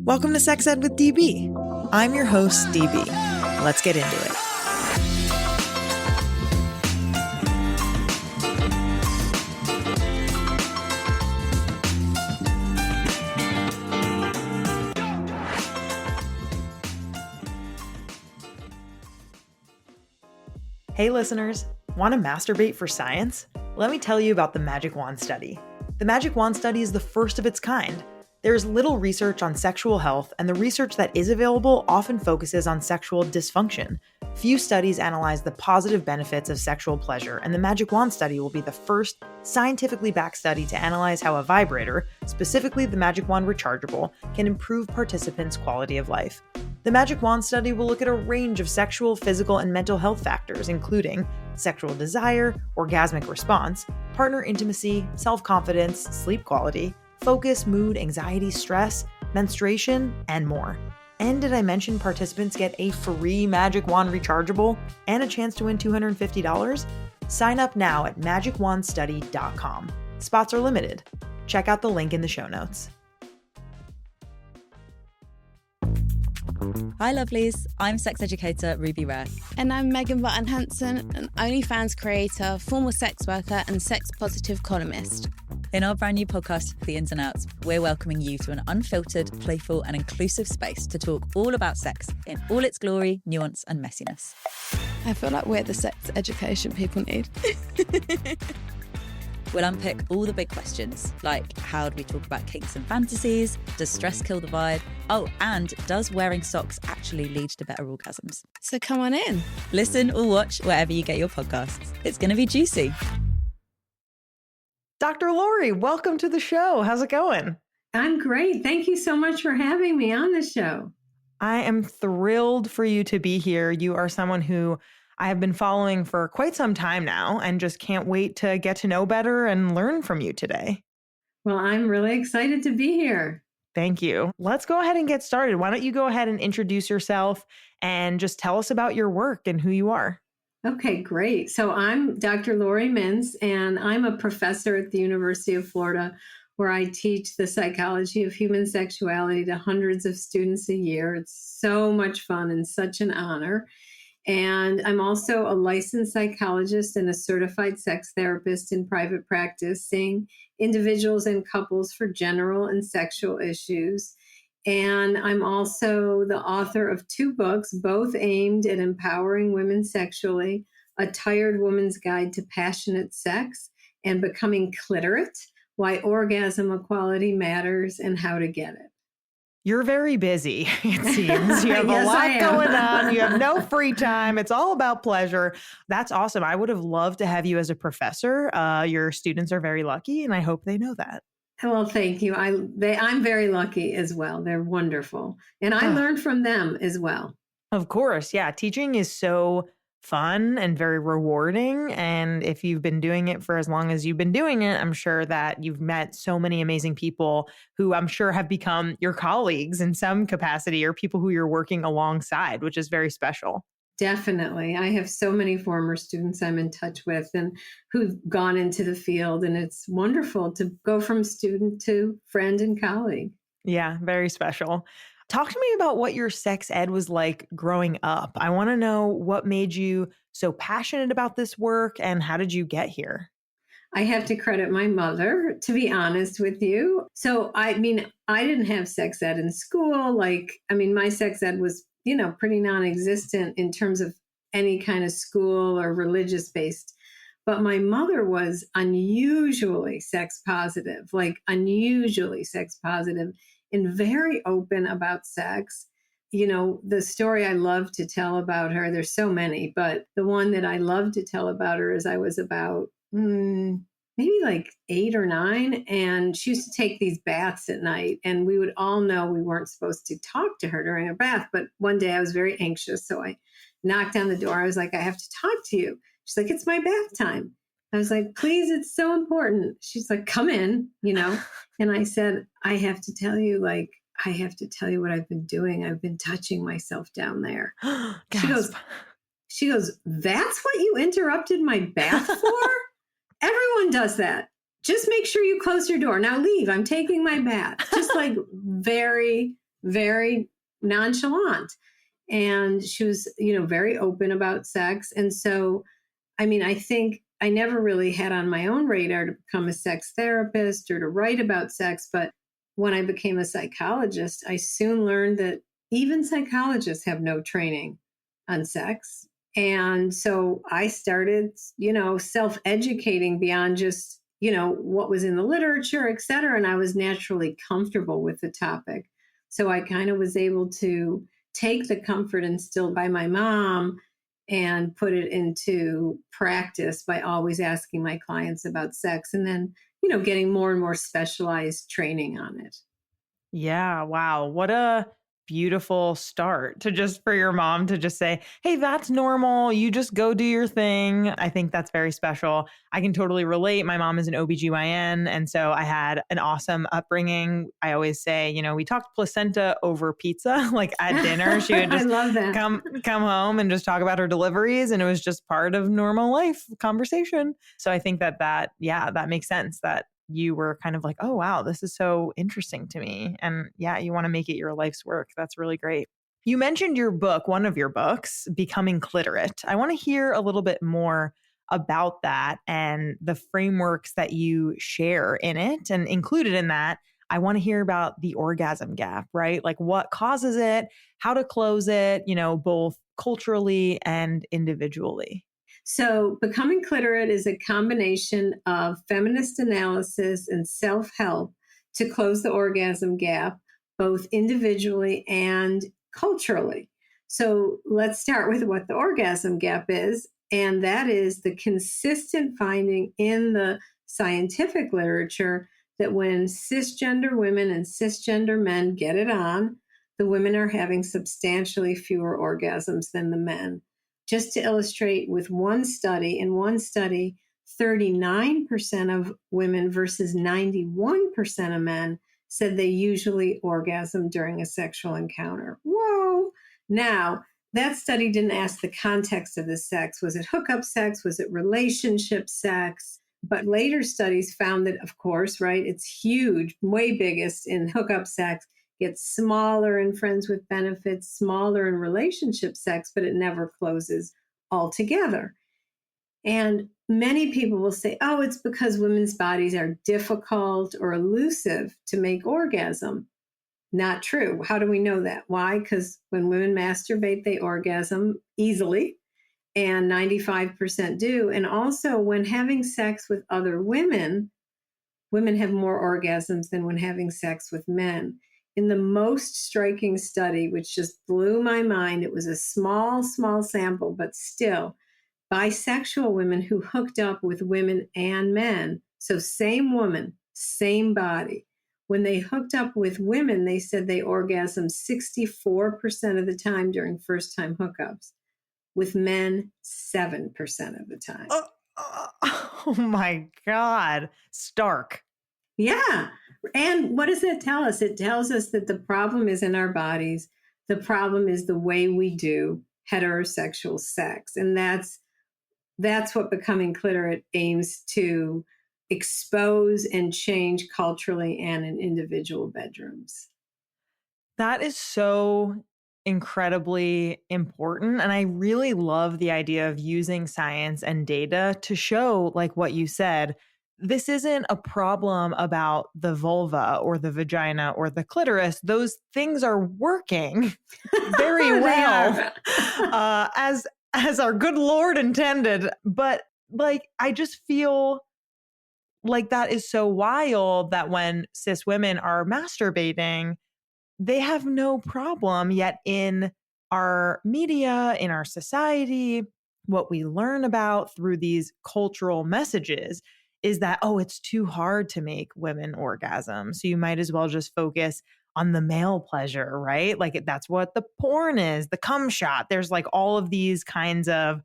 Welcome to Sex Ed with DB. I'm your host, DB. Let's get into it. Hey listeners, want to masturbate for science? Let me tell you about the Magic Wand study. The Magic Wand study is the first of its kind. There is little research on sexual health, and the research that is available often focuses on sexual dysfunction. Few studies analyze the positive benefits of sexual pleasure, and the Magic Wand study will be the first scientifically backed study to analyze how a vibrator, specifically the Magic Wand Rechargeable, can improve participants' quality of life. The Magic Wand study will look at a range of sexual, physical, and mental health factors, including sexual desire, orgasmic response, partner intimacy, self-confidence, sleep quality, focus, mood, anxiety, stress, menstruation, and more. And did I mention participants get a free Magic Wand Rechargeable and a chance to win $250? Sign up now at magicwandstudy.com. Spots are limited. Check out the link in the show notes. Hi lovelies, I'm sex educator Ruby Rare. And I'm Megan Button Hansen, an OnlyFans creator, former sex worker and sex positive columnist. In our brand new podcast, The Ins and Outs, we're welcoming you to an unfiltered, playful and inclusive space to talk all about sex in all its glory, nuance and messiness. I feel like we're the sex education people need. We'll unpick all the big questions, like how do we talk about kinks and fantasies? Does stress kill the vibe? Oh, and does wearing socks actually lead to better orgasms? So come on in. Listen or watch wherever you get your podcasts. It's going to be juicy. Dr. Laurie, welcome to the show. How's it going? I'm great. Thank you so much for having me on the show. I am thrilled for you to be here. You are someone who I have been following for quite some time now and just can't wait to get to know better and learn from you today. Well, I'm really excited to be here. Thank you. Let's go ahead and get started. Why don't you go ahead and introduce yourself and just tell us about your work and who you are? Okay, great. So I'm Dr. Laurie Mintz, and I'm a professor at the University of Florida, where I teach the psychology of human sexuality to hundreds of students a year. It's so much fun and such an honor. And I'm also a licensed psychologist and a certified sex therapist in private practice, seeing individuals and couples for general and sexual issues. And I'm also the author of 2 books, both aimed at empowering women sexually: A Tired Woman's Guide to Passionate Sex and Becoming Clitorate, Why Orgasm Equality Matters and How to Get It. You're very busy, it seems. You have Yes, a lot I am. going on. You have no free time. It's all about pleasure. That's awesome. I would have loved to have you as a professor. Your students are very lucky, and I hope they know that. Well, thank you. I'm very lucky as well. They're wonderful. And I learned from them as well. Of course. Yeah. Teaching is so fun and very rewarding. And if you've been doing it for as long as you've been doing it, I'm sure that you've met so many amazing people who I'm sure have become your colleagues in some capacity, or people who you're working alongside, which is very special. Definitely. I have so many former students I'm in touch with and who've gone into the field, and it's wonderful to go from student to friend and colleague. Yeah, very special. Talk to me about what your sex ed was like growing up. I want to know what made you so passionate about this work and how did you get here? I have to credit my mother, to be honest with you. So, I didn't have sex ed in school. My sex ed was, pretty non-existent in terms of any kind of school or religious based. But my mother was unusually sex positive and very open about sex. The story I love to tell about her, there's so many, but the one that I love to tell about her is I was about maybe like 8 or 9. And she used to take these baths at night, and we would all know we weren't supposed to talk to her during a bath. But one day I was very anxious. So I knocked on the door. I was like, I have to talk to you. She's like, it's my bath time. I was like, please, it's so important. She's like, come in, And I said, I have to tell you what I've been doing. I've been touching myself down there. She goes, that's what you interrupted my bath for? Everyone does that. Just make sure you close your door. Now leave. I'm taking my bath. Just like very very nonchalant. And she was, very open about sex. And so, I think I never really had on my own radar to become a sex therapist or to write about sex. But when I became a psychologist, I soon learned that even psychologists have no training on sex. And so I started, self-educating beyond just, what was in the literature, et cetera. And I was naturally comfortable with the topic. So I kind of was able to take the comfort instilled by my mom and put it into practice by always asking my clients about sex and then, getting more and more specialized training on it. Yeah. Wow. What a beautiful start to just for your mom to just say, hey, that's normal. You just go do your thing. I think that's very special. I can totally relate. My mom is an OBGYN. And so I had an awesome upbringing. I always say, we talked placenta over pizza, like at dinner. She would just I love that. come home and just talk about her deliveries. And it was just part of normal life conversation. So I think that makes sense that you were kind of like, oh, wow, this is so interesting to me. And yeah, you want to make it your life's work. That's really great. You mentioned your book, one of your books, Becoming Clitorate. I want to hear a little bit more about that and the frameworks that you share in it. And included in that, I want to hear about the orgasm gap, right? Like what causes it, how to close it, both culturally and individually. So Becoming Clitorate is a combination of feminist analysis and self-help to close the orgasm gap, both individually and culturally. So let's start with what the orgasm gap is. And that is the consistent finding in the scientific literature that when cisgender women and cisgender men get it on, the women are having substantially fewer orgasms than the men. Just to illustrate with one study, 39% of women versus 91% of men said they usually orgasm during a sexual encounter. Whoa! Now, that study didn't ask the context of the sex. Was it hookup sex? Was it relationship sex? But later studies found that, of course, right, it's huge, way biggest in hookup sex, gets smaller in friends with benefits, smaller in relationship sex, but it never closes altogether. And many people will say, oh, it's because women's bodies are difficult or elusive to make orgasm. Not true. How do we know that? Why? Because when women masturbate, they orgasm easily, and 95% do. And also, when having sex with other women, women have more orgasms than when having sex with men. In the most striking study, which just blew my mind, it was a small sample, but still, bisexual women who hooked up with women and men, so same woman, same body. When they hooked up with women, they said they orgasmed 64% of the time during first-time hookups. With men, 7% of the time. Oh my God. Stark. Yeah. And what does that tell us? It tells us that the problem is in our bodies. The problem is the way we do heterosexual sex. And that's what Becoming Clitorate aims to expose and change culturally and in individual bedrooms. That is so incredibly important. And I really love the idea of using science and data to show, like what you said, this isn't a problem about the vulva or the vagina or the clitoris. Those things are working very well as our good Lord intended. But like, I just feel like that is so wild that when cis women are masturbating, they have no problem. Yet in our media, in our society, what we learn about through these cultural messages is that, oh, it's too hard to make women orgasm. So you might as well just focus on the male pleasure, right? Like that's what the porn is, the cum shot. There's like all of these kinds of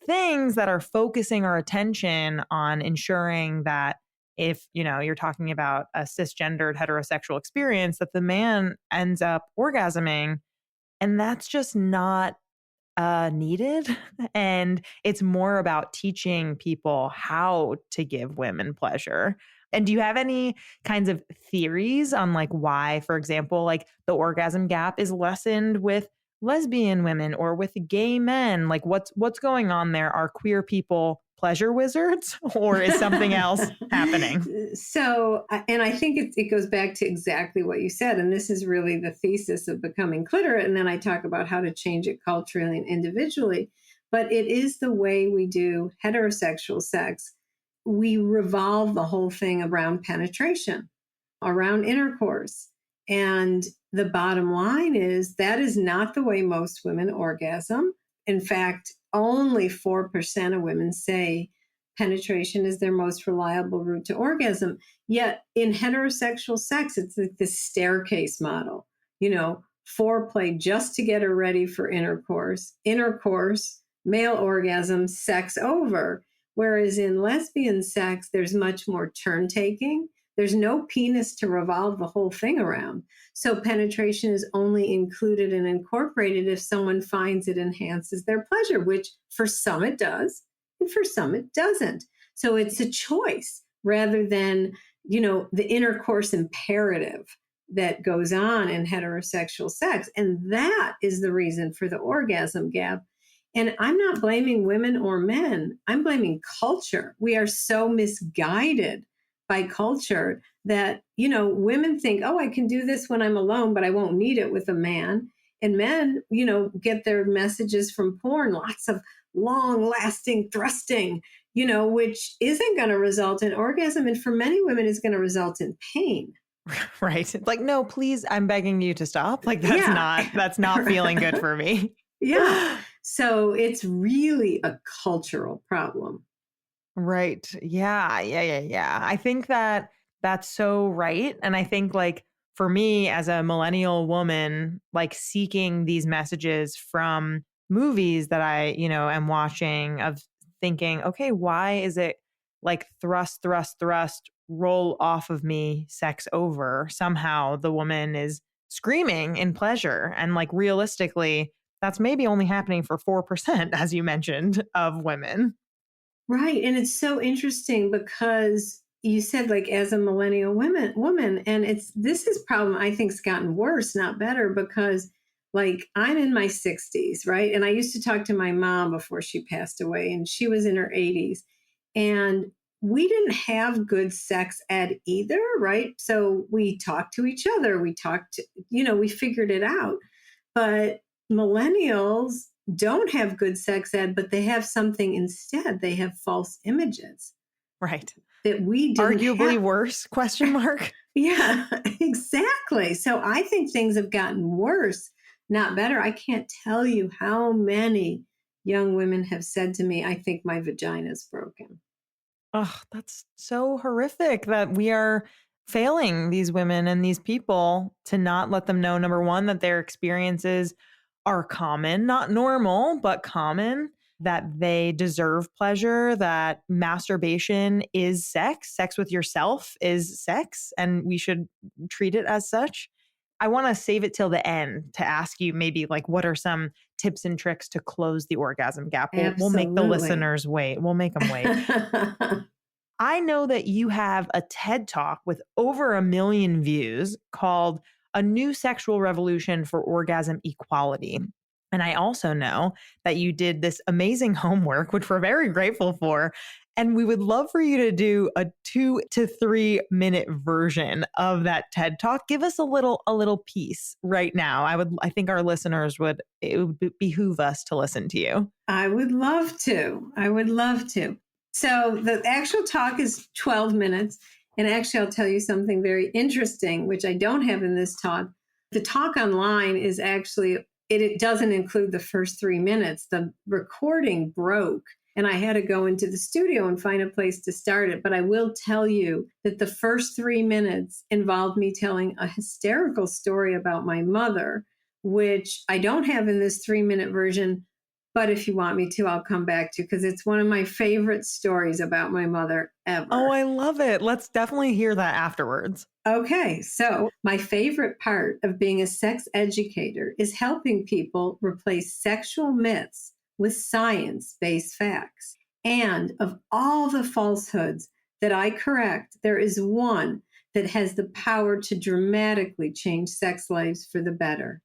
things that are focusing our attention on ensuring that if, you're talking about a cisgendered heterosexual experience, that the man ends up orgasming. And that's just not needed. And it's more about teaching people how to give women pleasure. And do you have any kinds of theories on like why, for example, like the orgasm gap is lessened with lesbian women or with gay men? Like what's going on there? Are queer people pleasure wizards or is something else happening? So, and I think it goes back to exactly what you said. And this is really the thesis of becoming clitorate. And then I talk about how to change it culturally and individually. But it is the way we do heterosexual sex. We revolve the whole thing around penetration, around intercourse. And the bottom line is that is not the way most women orgasm. In fact, only 4% of women say penetration is their most reliable route to orgasm. Yet in heterosexual sex, it's like this staircase model, foreplay just to get her ready for intercourse, male orgasm, sex over. Whereas in lesbian sex, there's much more turn taking. There's no penis to revolve the whole thing around. So penetration is only included and incorporated if someone finds it enhances their pleasure, which for some it does, and for some it doesn't. So it's a choice rather than, the intercourse imperative that goes on in heterosexual sex. And that is the reason for the orgasm gap. And I'm not blaming women or men. I'm blaming culture. We are so misguided by culture that, women think, oh, I can do this when I'm alone, but I won't need it with a man. And men, get their messages from porn, lots of long lasting thrusting, which isn't going to result in orgasm. And for many women is going to result in pain. Right. It's like, no, please, I'm begging you to stop. Like that's not feeling good for me. Yeah. So it's really a cultural problem. Right. Yeah. I think that's so right. And I think like for me as a millennial woman, like seeking these messages from movies that I, am watching of thinking, okay, why is it like thrust, roll off of me, sex over? Somehow the woman is screaming in pleasure. And like realistically, that's maybe only happening for 4%, as you mentioned, of women. Right. And it's so interesting because you said like as a millennial woman, and this is problem I think's gotten worse, not better, because like I'm in my 60s, right? And I used to talk to my mom before she passed away, and she was in her 80s. And we didn't have good sex ed either, right? So we talked to each other. We figured it out. But millennials don't have good sex ed, but they have something instead. They have false images. Right. That we didn't arguably have. Worse, question mark? Yeah, exactly. So I think things have gotten worse, not better. I can't tell you how many young women have said to me, I think my vagina's broken. Oh, that's so horrific that we are failing these women and these people to not let them know, number one, that their experiences are common, not normal, but common, that they deserve pleasure, that masturbation is sex with yourself is sex, and we should treat it as such. I want to save it till the end to ask you maybe like what are some tips and tricks to close the orgasm gap. We'll make the listeners wait. We'll make them wait. I know that you have a TED Talk with over 1 million views called A New Sexual Revolution for Orgasm Equality. And I also know that you did this amazing homework, which we're very grateful for. And we would love for you to do a 2 to 3 minute version of that TED Talk. Give us a little piece right now. I think our listeners it would behoove us to listen to you. I would love to. So the actual talk is 12 minutes. And actually, I'll tell you something very interesting, which I don't have in this talk. The talk online is actually, it doesn't include the first 3 minutes. The recording broke, and I had to go into the studio and find a place to start it. But I will tell you that the first 3 minutes involved me telling a hysterical story about my mother, which I don't have in this 3-minute version. But if you want me to, I'll come back to, because it's one of my favorite stories about my mother ever. Oh, I love it. Let's definitely hear that afterwards. Okay, so my favorite part of being a sex educator is helping people replace sexual myths with science-based facts. And of all the falsehoods that I correct, there is one that has the power to dramatically change sex lives for the better.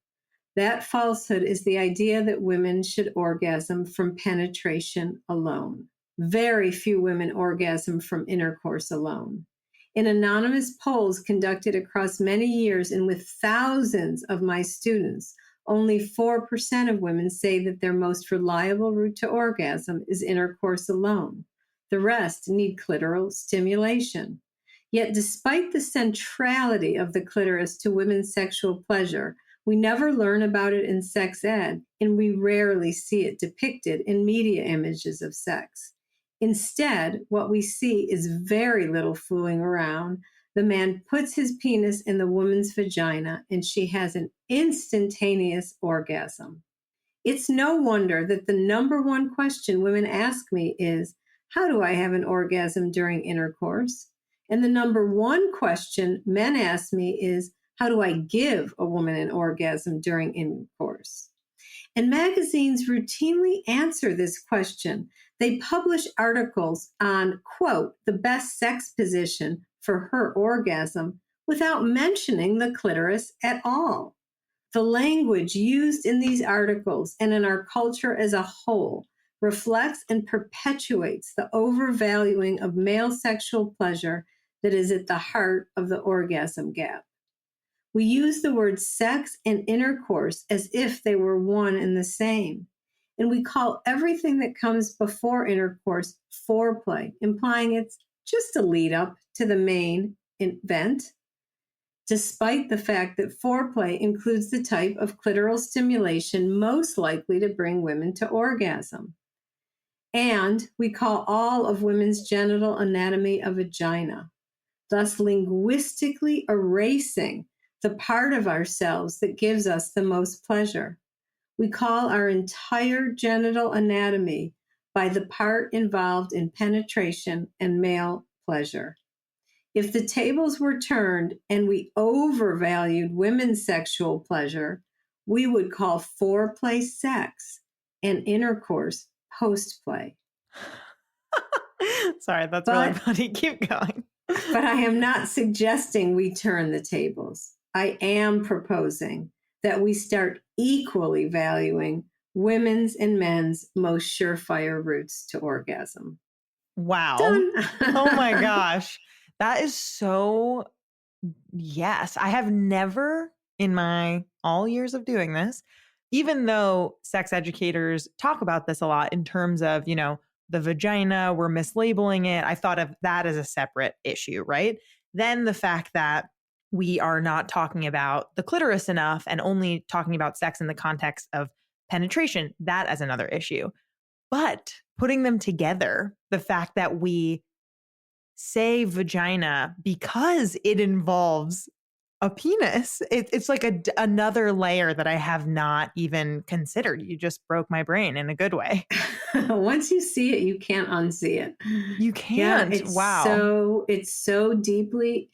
That falsehood is the idea that women should orgasm from penetration alone. Very few women orgasm from intercourse alone. In anonymous polls conducted across many years and with thousands of my students, only 4% of women say that their most reliable route to orgasm is intercourse alone. The rest need clitoral stimulation. Yet, despite the centrality of the clitoris to women's sexual pleasure, we never learn about it in sex ed, and we rarely see it depicted in media images of sex. Instead, what we see is very little fooling around. The man puts his penis in the woman's vagina, and she has an instantaneous orgasm. It's no wonder that the number one question women ask me is, how do I have an orgasm during intercourse? And the number one question men ask me is, how do I give a woman an orgasm during intercourse? And magazines routinely answer this question. They publish articles on, quote, the best sex position for her orgasm without mentioning the clitoris at all. The language used in these articles and in our culture as a whole reflects and perpetuates the overvaluing of male sexual pleasure that is at the heart of the orgasm gap. We use the words sex and intercourse as if they were one and the same. And we call everything that comes before intercourse foreplay, implying it's just a lead up to the main event, despite the fact that foreplay includes the type of clitoral stimulation most likely to bring women to orgasm. And we call all of women's genital anatomy a vagina, thus linguistically erasing the part of ourselves that gives us the most pleasure. We call our entire genital anatomy by the part involved in penetration and male pleasure. If the tables were turned and we overvalued women's sexual pleasure, we would call foreplay sex and intercourse postplay. Sorry, that's really funny. Keep going. But I am not suggesting we turn the tables. I am proposing that we start equally valuing women's and men's most surefire routes to orgasm. Wow. Done. Oh my gosh. That is so, yes. I have never in my all years of doing this, even though sex educators talk about this a lot in terms of, you know, the vagina, we're mislabeling it. I thought of that as a separate issue, right? Then the fact that we are not talking about the clitoris enough and only talking about sex in the context of penetration, that as another issue. But putting them together, the fact that we say vagina because it involves a penis, it's like another layer that I have not even considered. You just broke my brain in a good way. Once you see it, you can't unsee it. You can't. Yeah, Wow. It's so deeply,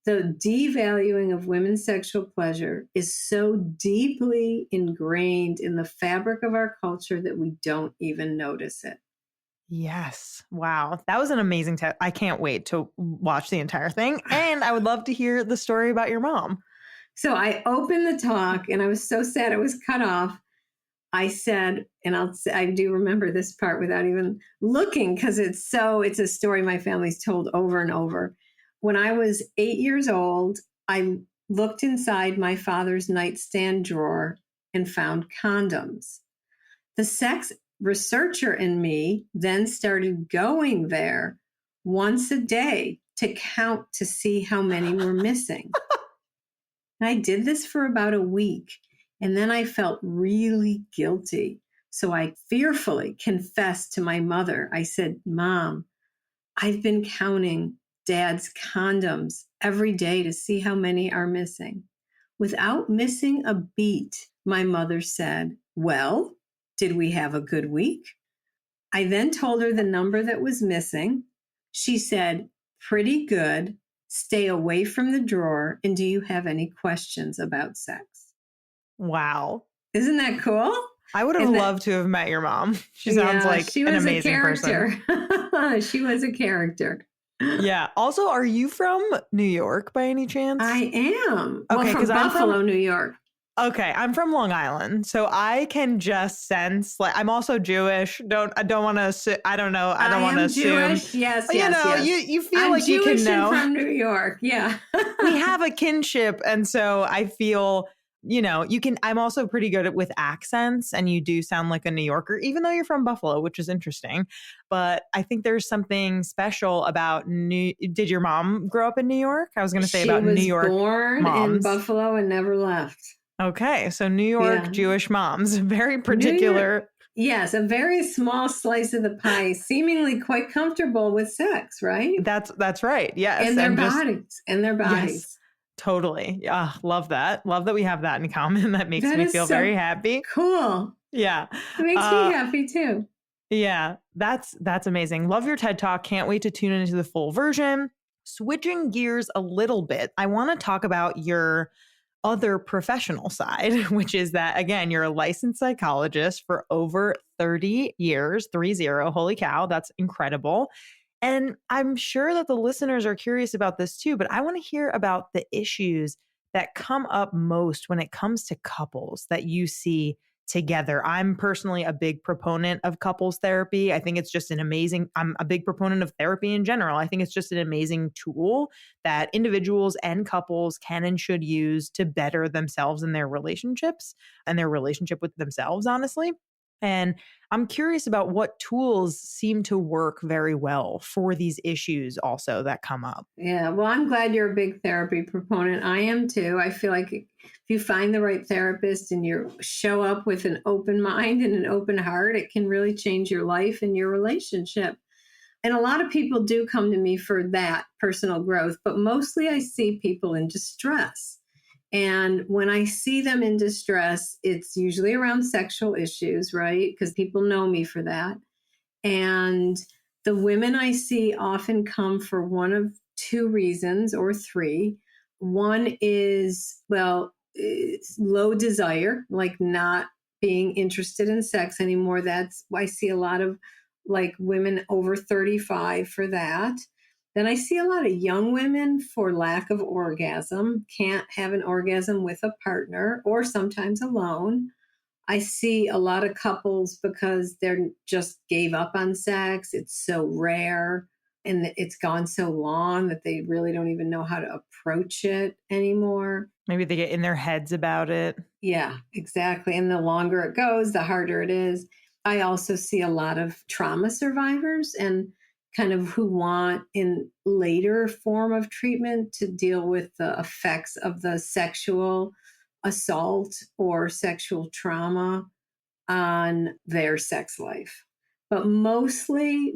the devaluing of women's sexual pleasure is so deeply ingrained in the fabric of our culture that we don't even notice it. Yes. Wow. That was an amazing test. I can't wait to watch the entire thing. And I would love to hear the story about your mom. So I opened the talk and I was so sad it was cut off. I said, and I do remember this part without even looking because it's a story my family's told over and over. When I was 8 years old, I looked inside my father's nightstand drawer and found condoms. The sex researcher in me then started going there once a day to count to see how many were missing. And I did this for about a week, and then I felt really guilty. So I fearfully confessed to my mother. I said, "Mom, I've been counting Dad's condoms every day to see how many are missing." Without missing a beat, my mother said, "Well, did we have a good week?" I then told her the number that was missing. She said, "Pretty good. Stay away from the drawer. And do you have any questions about sex?" Wow. Isn't that cool? I would have loved to have met your mom. She sounds like an amazing person. She was a character. Yeah. Also, are you from New York by any chance? I am. Okay, Well, from 'cause I'm Buffalo, from- New York. Okay, I'm from Long Island, so I can just sense, like, I'm also Jewish. I don't want to. I don't know. I don't want to am assume. Jewish. Yes, You yes, know, yes. you feel I'm like you Jewish can and know. from New York. Yeah. We have a kinship, and so I feel, you can. I'm also pretty good with accents, and you do sound like a New Yorker, even though you're from Buffalo, which is interesting. But I think there's something special about New. Did your mom grow up in New York? I was going to say about New York She was born in moms. Buffalo and never left. Okay, so New York Yeah. Jewish moms, very New particular. York, yes, a very small slice of the pie, seemingly quite comfortable with sex, right? That's right. Yes, And their and just bodies, and their yes, bodies. totally. Yeah, love that. Love that we have that in common. That makes That me is feel so very happy. cool. Yeah. It makes me happy too. Yeah, that's amazing. Love your TED Talk. Can't wait to tune into the full version. Switching gears a little bit, I want to talk about your other professional side, which is that, again, you're a licensed psychologist for over 30 years, 30. Holy cow, that's incredible. And I'm sure that the listeners are curious about this too, but I want to hear about the issues that come up most when it comes to couples that you see together. I'm personally a big proponent of couples therapy. I think it's just I'm a big proponent of therapy in general. I think it's just an amazing tool that individuals and couples can and should use to better themselves in their relationships and their relationship with themselves, honestly. And I'm curious about what tools seem to work very well for these issues also that come up. Yeah, well, I'm glad you're a big therapy proponent. I am too. I feel like if you find the right therapist and you show up with an open mind and an open heart, it can really change your life and your relationship. And a lot of people do come to me for that personal growth, but mostly I see people in distress. And when I see them in distress, it's usually around sexual issues, right? Because people know me for that. And the women I see often come for one of two reasons or three. One is, well, it's low desire, like not being interested in sex anymore. That's why I see a lot of like women over 35 for that. Then I see a lot of young women for lack of orgasm, can't have an orgasm with a partner or sometimes alone. I see a lot of couples because they're just gave up on sex. It's so rare and it's gone so long that they really don't even know how to approach it anymore. Maybe they get in their heads about it. Yeah, exactly. And the longer it goes, the harder it is. I also see a lot of trauma survivors and kind of who want in later form of treatment to deal with the effects of the sexual assault or sexual trauma on their sex life. But mostly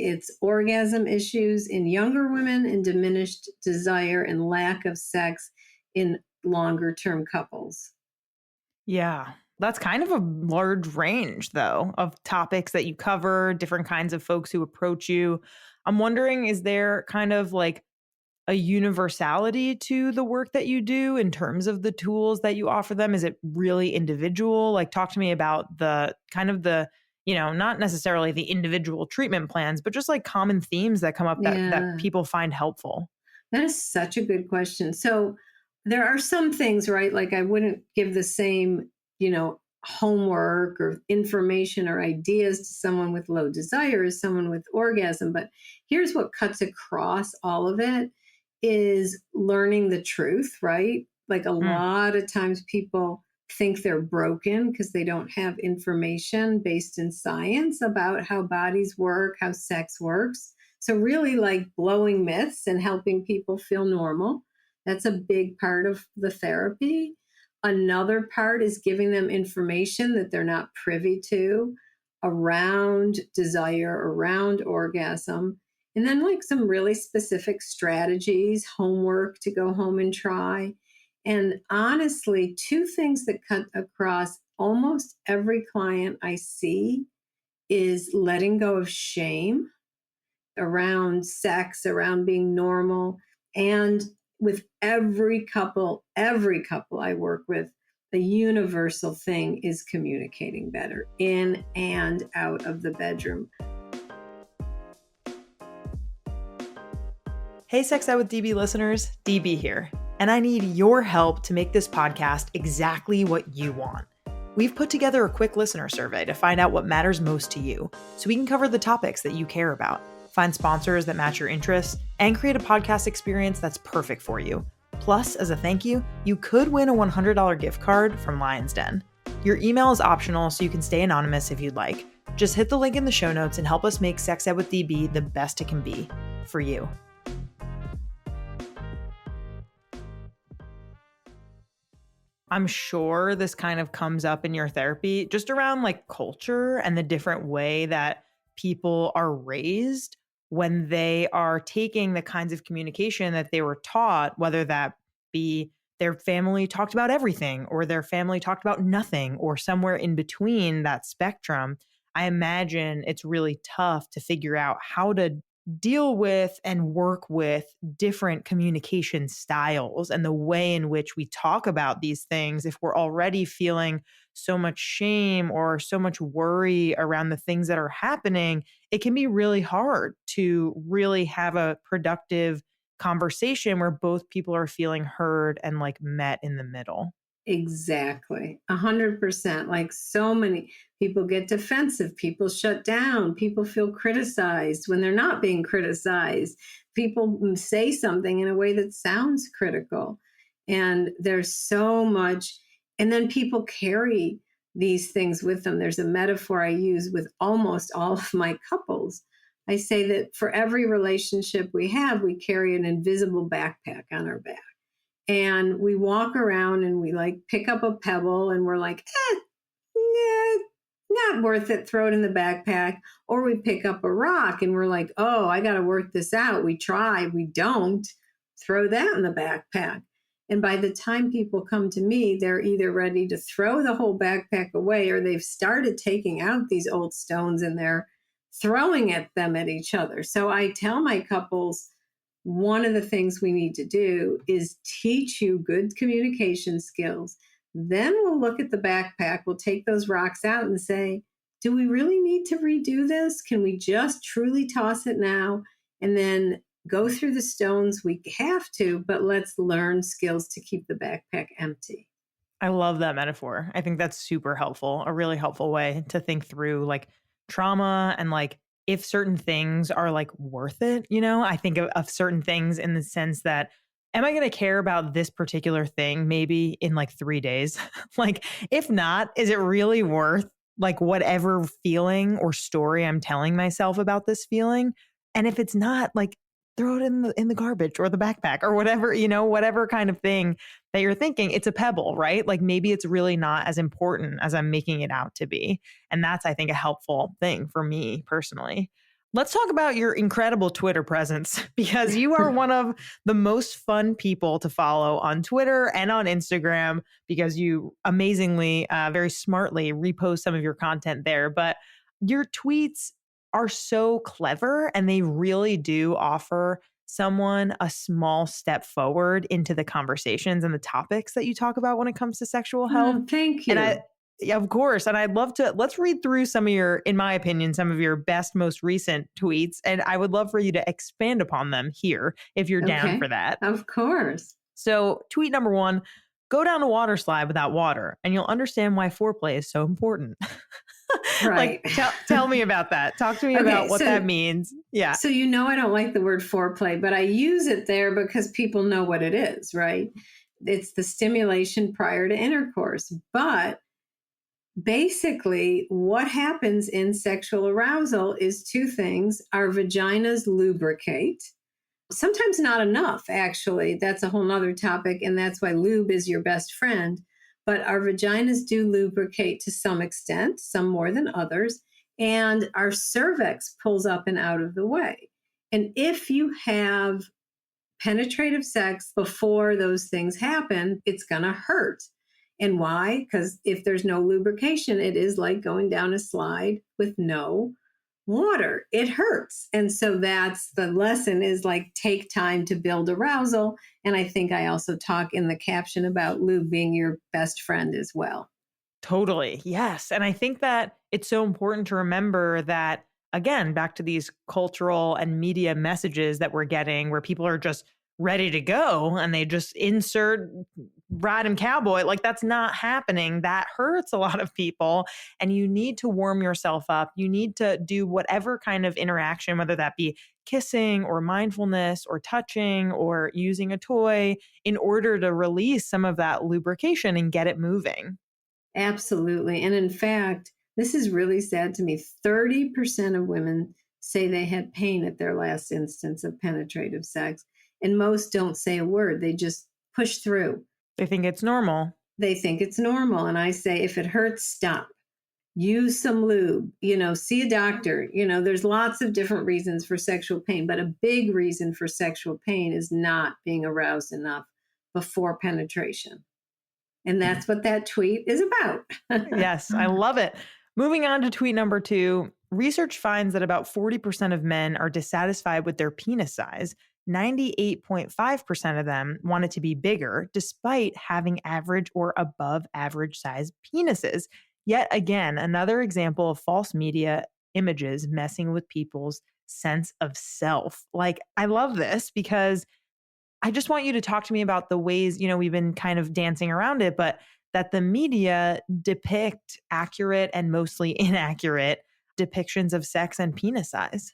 it's orgasm issues in younger women and diminished desire and lack of sex in longer term couples. Yeah. That's kind of a large range, though, of topics that you cover, different kinds of folks who approach you. I'm wondering, is there kind of like a universality to the work that you do in terms of the tools that you offer them? Is it really individual? Like, talk to me about the kind of the, not necessarily the individual treatment plans, but just like common themes that come up that people find helpful. That is such a good question. So there are some things, right? Like I wouldn't give the same, homework or information or ideas to someone with low desire as someone with orgasm. But here's what cuts across all of it is learning the truth, right? Like a lot of times people think they're broken because they don't have information based in science about how bodies work, how sex works. So really like blowing myths and helping people feel normal. That's a big part of the therapy. Another part is giving them information that they're not privy to around desire, around orgasm. And then like some really specific strategies, homework to go home and try. And honestly, two things that cut across almost every client I see is letting go of shame around sex, around being normal. And with every couple I work with, the universal thing is communicating better in and out of the bedroom. Hey, Sex Ed with DB listeners, DB here, and I need your help to make this podcast exactly what you want. We've put together a quick listener survey to find out what matters most to you, so we can cover the topics that you care about, find sponsors that match your interests, and create a podcast experience that's perfect for you. Plus, as a thank you, you could win a $100 gift card from Lion's Den. Your email is optional, so you can stay anonymous if you'd like. Just hit the link in the show notes and help us make Sex Ed with DB the best it can be for you. I'm sure this kind of comes up in your therapy just around like culture and the different way that people are raised when they are taking the kinds of communication that they were taught, whether that be their family talked about everything or their family talked about nothing or somewhere in between that spectrum. I imagine it's really tough to figure out how to deal with and work with different communication styles and the way in which we talk about these things if we're already feeling so much shame or so much worry around the things that are happening. It can be really hard to really have a productive conversation where both people are feeling heard and like met in the middle. Exactly. 100%. Like so many people get defensive, people shut down, people feel criticized when they're not being criticized. People say something in a way that sounds critical. And there's so much. And then people carry these things with them. There's a metaphor I use with almost all of my couples. I say that for every relationship we have, we carry an invisible backpack on our back. And we walk around and we like pick up a pebble and we're like, not worth it, throw it in the backpack. Or we pick up a rock and we're like, oh, I got to work this out. We try, we don't, throw that in the backpack. And by the time people come to me, they're either ready to throw the whole backpack away or they've started taking out these old stones and they're throwing them at each other. So I tell my couples, one of the things we need to do is teach you good communication skills. Then we'll look at the backpack, we'll take those rocks out and say, do we really need to redo this? Can we just truly toss it now and then go through the stones? We have to, but let's learn skills to keep the backpack empty. I love that metaphor. I think that's super helpful, a really helpful way to think through like trauma and like if certain things are like worth it. You know, I think of certain things in the sense that, am I going to care about this particular thing maybe in like 3 days? Like, if not, is it really worth like whatever feeling or story I'm telling myself about this feeling? And if it's not, like, throw it in the garbage or the backpack or whatever, you know, whatever kind of thing that you're thinking. It's a pebble, right? Like maybe it's really not as important as I'm making it out to be. And that's, I think, a helpful thing for me personally. Let's talk about your incredible Twitter presence because you are one of the most fun people to follow on Twitter and on Instagram because you amazingly, very smartly repost some of your content there. But your tweets are so clever and they really do offer someone a small step forward into the conversations and the topics that you talk about when it comes to sexual health. Thank you. And yeah, of course. And I'd love to, let's read through some of your, in my opinion, some of your best, most recent tweets. And I would love for you to expand upon them here if you're down for that. Of course. So tweet number 1, go down a water slide without water and you'll understand why foreplay is so important. Right. Like, tell me about that. Talk to me about what that means. Yeah. So, you know, I don't like the word foreplay, but I use it there because people know what it is, right? It's the stimulation prior to intercourse. But basically, what happens in sexual arousal is 2 things. Our vaginas lubricate. Sometimes not enough, actually. That's a whole nother topic. And that's why lube is your best friend. But our vaginas do lubricate to some extent, some more than others. And our cervix pulls up and out of the way. And if you have penetrative sex before those things happen, it's going to hurt. And why? Because if there's no lubrication, it is like going down a slide with no water. It hurts. And so that's the lesson is like take time to build arousal. And I think I also talk in the caption about lube being your best friend as well. Totally. Yes. And I think that it's so important to remember that again, back to these cultural and media messages that we're getting where people are just ready to go and they just insert random cowboy. Like, that's not happening. That hurts a lot of people. And you need to warm yourself up. You need to do whatever kind of interaction, whether that be kissing or mindfulness or touching or using a toy, in order to release some of that lubrication and get it moving. Absolutely. And in fact, this is really sad to me. 30% of women say they had pain at their last instance of penetrative sex. And most don't say a word. They just push through. They think it's normal. They think it's normal. And I say, if it hurts, stop. Use some lube, see a doctor. There's lots of different reasons for sexual pain, but a big reason for sexual pain is not being aroused enough before penetration. And that's what that tweet is about. Yes, I love it. Moving on to tweet number 2, research finds that about 40% of men are dissatisfied with their penis size. 98.5% of them want it to be bigger, despite having average or above average size penises. Yet again, another example of false media images messing with people's sense of self. Like, I love this because I just want you to talk to me about the ways, we've been kind of dancing around it, but that the media depict accurate and mostly inaccurate depictions of sex and penis size.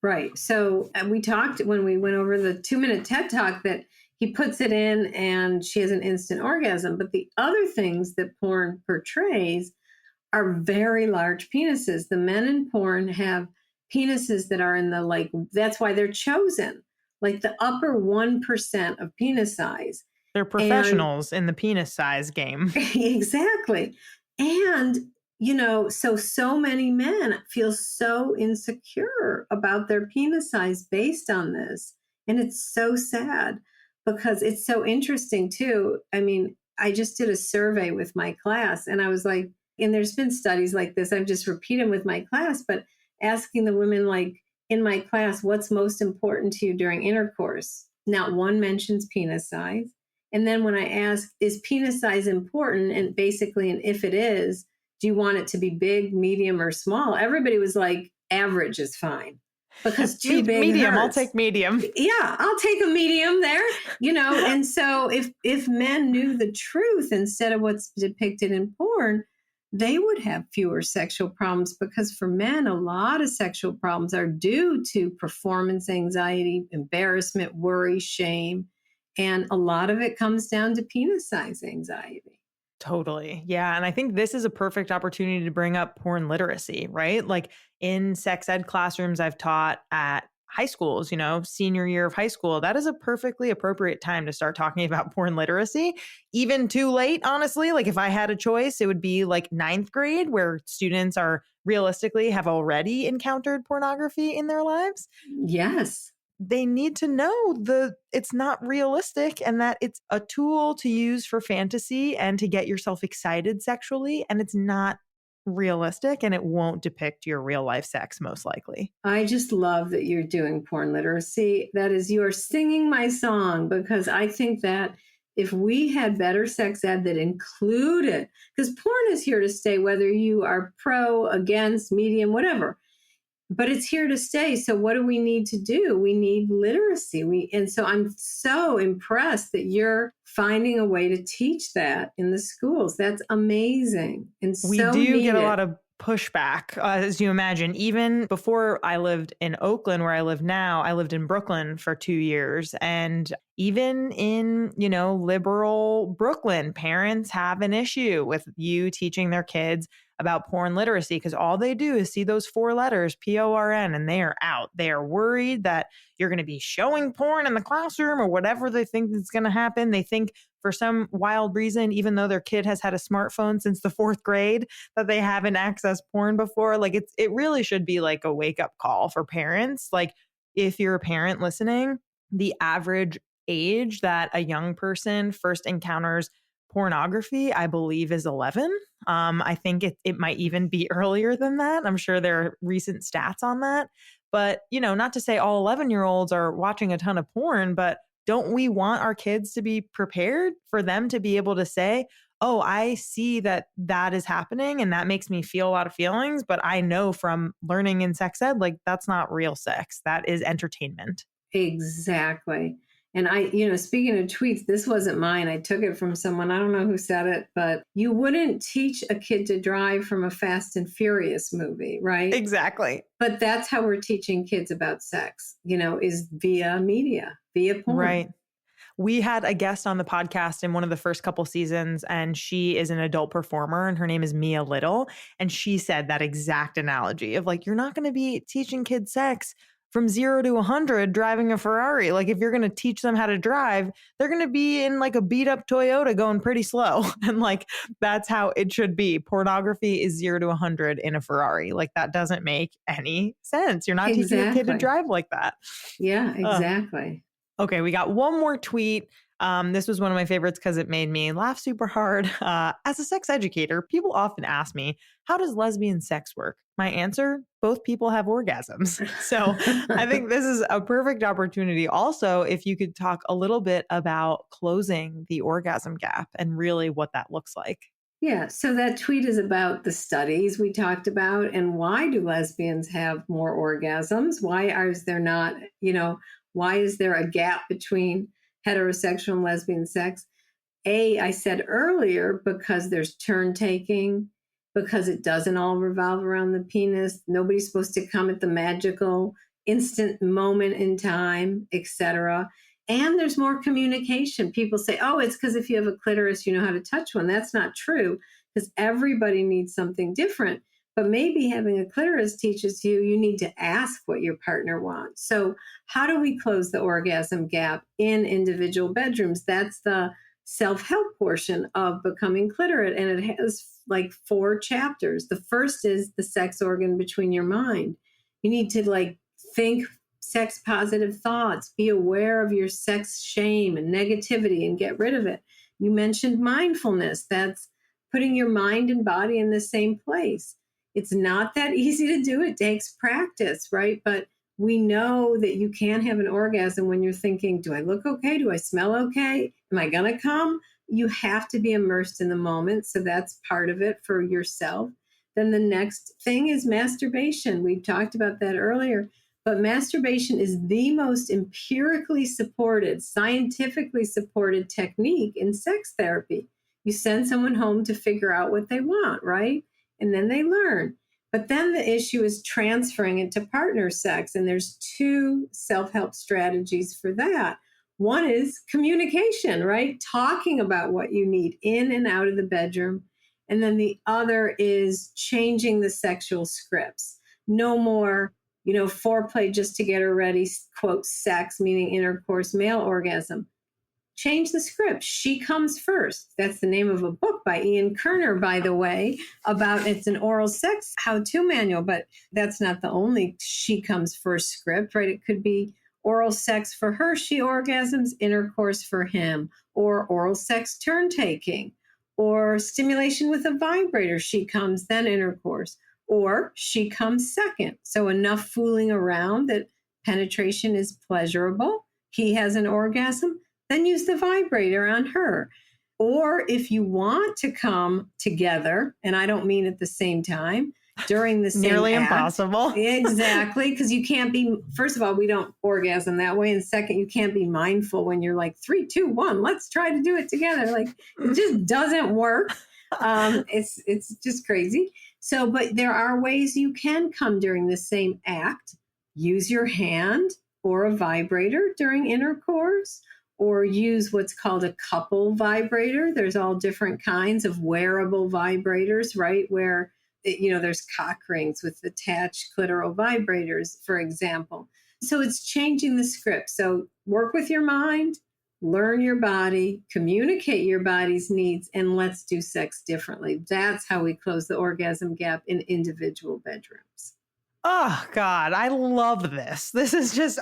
Right. So we talked when we went over the 2-minute TED Talk that he puts it in and she has an instant orgasm. But the other things that porn portrays are very large penises. The men in porn have penises that are in the that's why they're chosen, like the upper 1% of penis size. They're professionals in the penis size game. Exactly. And so many men feel so insecure about their penis size based on this. And it's so sad because it's so interesting too. I mean, I just did a survey with my class and I was like, and there's been studies like this, I've just repeated with my class, but asking the women in my class, what's most important to you during intercourse? Not one mentions penis size. And then when I asked, is penis size important? And basically, and if it is, do you want it to be big, medium, or small? Everybody was like, average is fine. Because too big medium, hurts. I'll take medium. Yeah, I'll take a medium there. And so if men knew the truth instead of what's depicted in porn, they would have fewer sexual problems, because for men, a lot of sexual problems are due to performance anxiety, embarrassment, worry, shame. And a lot of it comes down to penis size anxiety. Totally. Yeah. And I think this is a perfect opportunity to bring up porn literacy, right? Like in sex ed classrooms I've taught at high schools, senior year of high school, that is a perfectly appropriate time to start talking about porn literacy. Even too late, honestly. Like if I had a choice, it would be like 9th grade, where students are realistically have already encountered pornography in their lives. Yes. They need to know it's not realistic and that it's a tool to use for fantasy and to get yourself excited sexually. And it's not realistic and it won't depict your real life sex, most likely. I just love that you're doing porn literacy. That is, you're singing my song, because I think that if we had better sex ed that included, because porn is here to stay, whether you are pro, against, medium, whatever. But it's here to stay. So what do we need to do? We need literacy. And so I'm so impressed that you're finding a way to teach that in the schools. That's amazing. And we so do get a lot of pushback, as you imagine. Even before I lived in Oakland, where I live now, I lived in Brooklyn for 2 years. And even in, liberal Brooklyn, parents have an issue with you teaching their kids about porn literacy, because all they do is see those 4 letters, PORN, and they are out. They are worried that you're going to be showing porn in the classroom or whatever they think is going to happen. They think for some wild reason, even though their kid has had a smartphone since the 4th grade, that they haven't accessed porn before. Like it really should be like a wake up call for parents. Like if you're a parent listening, the average age that a young person first encounters pornography, I believe, is 11. I think it might even be earlier than that. I'm sure there are recent stats on that. But, not to say all 11-year-olds are watching a ton of porn, but don't we want our kids to be prepared for them to be able to say, oh, I see that that is happening and that makes me feel a lot of feelings. But I know from learning in sex ed, like that's not real sex. That is entertainment. Exactly. And speaking of tweets, this wasn't mine. I took it from someone, I don't know who said it, but you wouldn't teach a kid to drive from a Fast and Furious movie, right? Exactly. But that's how we're teaching kids about sex, is via media, via porn. Right. We had a guest on the podcast in one of the first couple seasons, and she is an adult performer, and her name is Mia Little. And she said that exact analogy of like, you're not going to be teaching kids sex from 0 to 100 driving a Ferrari. Like if you're going to teach them how to drive, they're going to be in like a beat up Toyota going pretty slow. And like, that's how it should be. Pornography is 0 to 100 in a Ferrari. Like that doesn't make any sense. You're not teaching a kid to drive like that. Yeah, exactly. Okay, we got one more tweet. This was one of my favorites because it made me laugh super hard. As a sex educator, people often ask me, how does lesbian sex work? My answer, both people have orgasms. So I think this is a perfect opportunity. Also, if you could talk a little bit about closing the orgasm gap and really what that looks like. Yeah, so that tweet is about the studies we talked about and why do lesbians have more orgasms? Why is there not, why is there a gap between heterosexual and lesbian sex? I said earlier, because there's turn taking, because it doesn't all revolve around the penis. Nobody's supposed to come at the magical instant moment in time, etc. And there's more communication. People say, oh, it's because if you have a clitoris, you know how to touch one. That's not true, because everybody needs something different. But maybe having a clitoris teaches you need to ask what your partner wants. So how do we close the orgasm gap in individual bedrooms? That's the self-help portion of Becoming Cliterate. And it has like 4 chapters. The first is the sex organ between your mind. You need to think sex positive thoughts, be aware of your sex shame and negativity and get rid of it. You mentioned mindfulness. That's putting your mind and body in the same place. It's not that easy to do. It takes practice, right? But we know that you can have an orgasm when you're thinking, do I look okay? Do I smell okay? Am I going to come? You have to be immersed in the moment. So that's part of it for yourself. Then the next thing is masturbation. We talked about that earlier. But masturbation is the most empirically supported, scientifically supported technique in sex therapy. You send someone home to figure out what they want, right? And then they learn. But then the issue is transferring it to partner sex. And there's 2 self-help strategies for that. One is communication, right? Talking about what you need in and out of the bedroom. And then the other is changing the sexual scripts. No more, foreplay just to get her ready, quote, sex, meaning intercourse, male orgasm. Change the script. She comes first. That's the name of a book by Ian Kerner, by the way, it's an oral sex how-to manual, but that's not the only she comes first script, right? It could be oral sex for her, she orgasms, intercourse for him, or oral sex turn taking, or stimulation with a vibrator, she comes, then intercourse, or she comes second. So enough fooling around that penetration is pleasurable. He has an orgasm. Then use the vibrator on her. Or if you want to come together, and I don't mean at the same time, during the same Nearly act, impossible. Exactly, because you can't be, first of all, we don't orgasm that way. And second, you can't be mindful when you're like 3, 2, 1, let's try to do it together. Like it just doesn't work. It's just crazy. So, but there are ways you can come during the same act. Use your hand or a vibrator during intercourse, or use what's called a couple vibrator. There's all different kinds of wearable vibrators, right? Where, there's cock rings with attached clitoral vibrators, for example. So it's changing the script. So work with your mind, learn your body, communicate your body's needs, and let's do sex differently. That's how we close the orgasm gap in individual bedrooms. Oh, God, I love this. This is just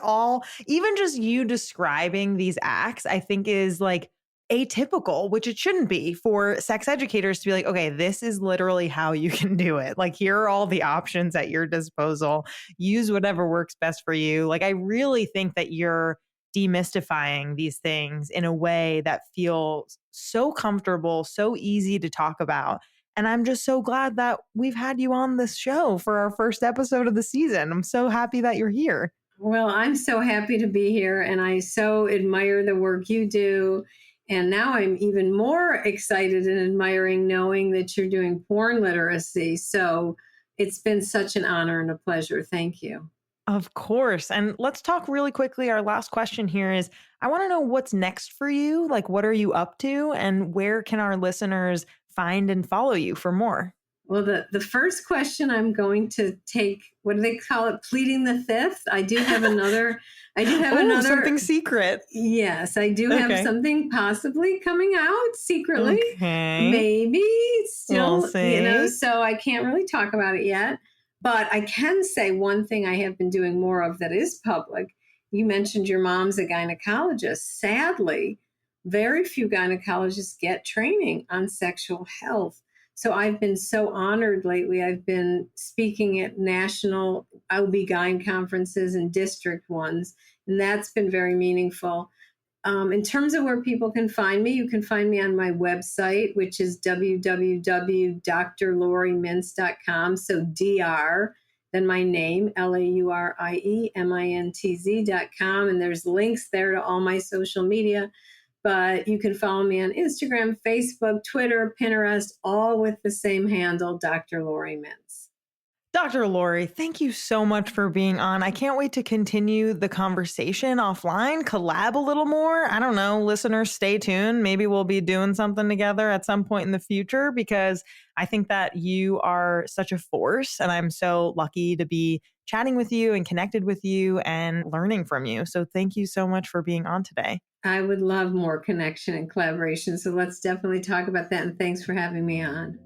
even just you describing these acts, I think is like atypical, which it shouldn't be for sex educators to be like, okay, this is literally how you can do it. Like, here are all the options at your disposal. Use whatever works best for you. Like, I really think that you're demystifying these things in a way that feels so comfortable, so easy to talk about. And I'm just so glad that we've had you on this show for our first episode of the season. I'm so happy that you're here. Well, I'm so happy to be here, and I so admire the work you do. And now I'm even more excited and admiring knowing that you're doing porn literacy. So it's been such an honor and a pleasure. Thank you. Of course. And let's talk really quickly. Our last question here is, I want to know what's next for you. Like, what are you up to? And where can our listeners find and follow you for more? Well, the first question I'm going to take, what do they call it? Pleading the fifth. I do have another. Something secret. Yes, I do have something possibly coming out secretly. Okay. Maybe still, We'll see. so I can't really talk about it yet. But I can say one thing I have been doing more of that is public. You mentioned your mom's a gynecologist. Sadly, very few gynecologists get training on sexual health. So I've been so honored lately. I've been speaking at national OB-GYN conferences and district ones, and that's been very meaningful. In terms of where people can find me, you can find me on my website, which is www.drlauriemintz.com. So DR, then my name, LAURIEMINTZ.com. And there's links there to all my social media. But you can follow me on Instagram, Facebook, Twitter, Pinterest, all with the same handle, Dr. Laurie Mintz. Dr. Laurie, thank you so much for being on. I can't wait to continue the conversation offline, collab a little more. I don't know, listeners, stay tuned. Maybe we'll be doing something together at some point in the future, because I think that you are such a force, and I'm so lucky to be chatting with you and connected with you and learning from you. So thank you so much for being on today. I would love more connection and collaboration. So let's definitely talk about that. And thanks for having me on.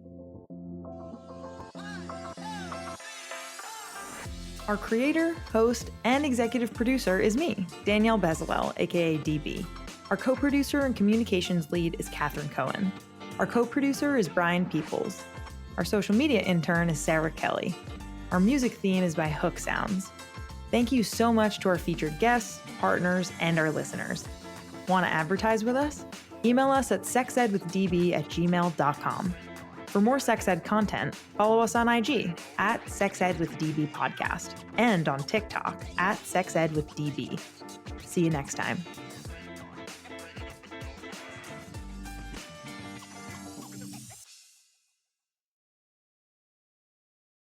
Our creator, host, and executive producer is me, Danielle Bezalel, aka DB. Our co-producer and communications lead is Catherine Cohen. Our co-producer is Brian Peoples. Our social media intern is Sarah Kelly. Our music theme is by Hook Sounds. Thank you so much to our featured guests, partners, and our listeners. Want to advertise with us? Email us at sexedwithdb@gmail.com. For more sex ed content, follow us on IG at sexedwithdbpodcast and on TikTok at sexedwithdb. See you next time.